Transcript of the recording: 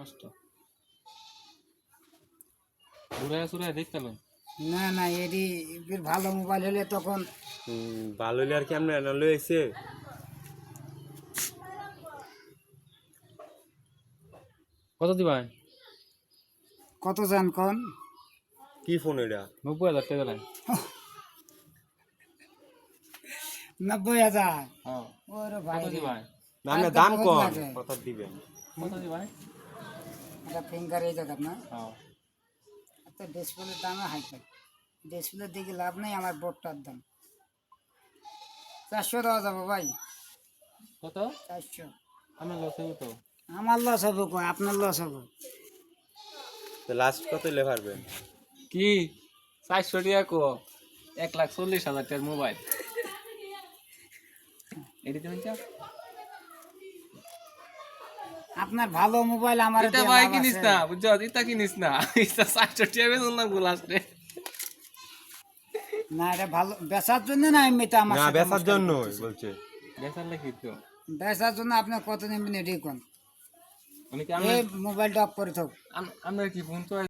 নষ্ট ঘুরে সুরে দেখতে পেলেন না না এটি এর ভালো মোবাইল হলে তখন ভালো হইলে আর কি আমরা না লইছে কত দিবাই কত জান কোন কি ফোন এটা 90,000 টাকা দেন 90,000 হ্যাঁ ওরে ভাই কত দিবাই না না আর তো দাম বহুত কম লাগে। কত দিবেন কত দিবাই এটা ফিঙ্গার এই জায়গা না হ্যাঁ তো ডিসপ্লের দামে হাই ফাই ডিসপ্লের দিকে লাভ নেই আমার বোর্ডটার দাম 400 দেওয়া যাবে ভাই কত 400 আমার লস হইব তো আমার লস হবে কই আপনার লস হবে তো লাস্ট কত লে পারবেন কি 400 টাকা কো 1,40,000 টাকার মোবাইল এটি তুমি চাও আপনার ভালো মোবাইল আমার এটা ভাই কিনিস না বুঝছো এটা কিনিস না এটা 400 টাকা বেচুন না গুলাস রে না এটা ভালো বেচার জন্য না এমনিতে আমার না সাথে বেচার মস্কারি জন্য করতেছে। বলছে বেচার লাগি তো বেচার জন্য আপনি কত নেবেন এটাই কোন আমি কি এই মোবাইলটা অফ করে থাক আমরা কি ফোন তো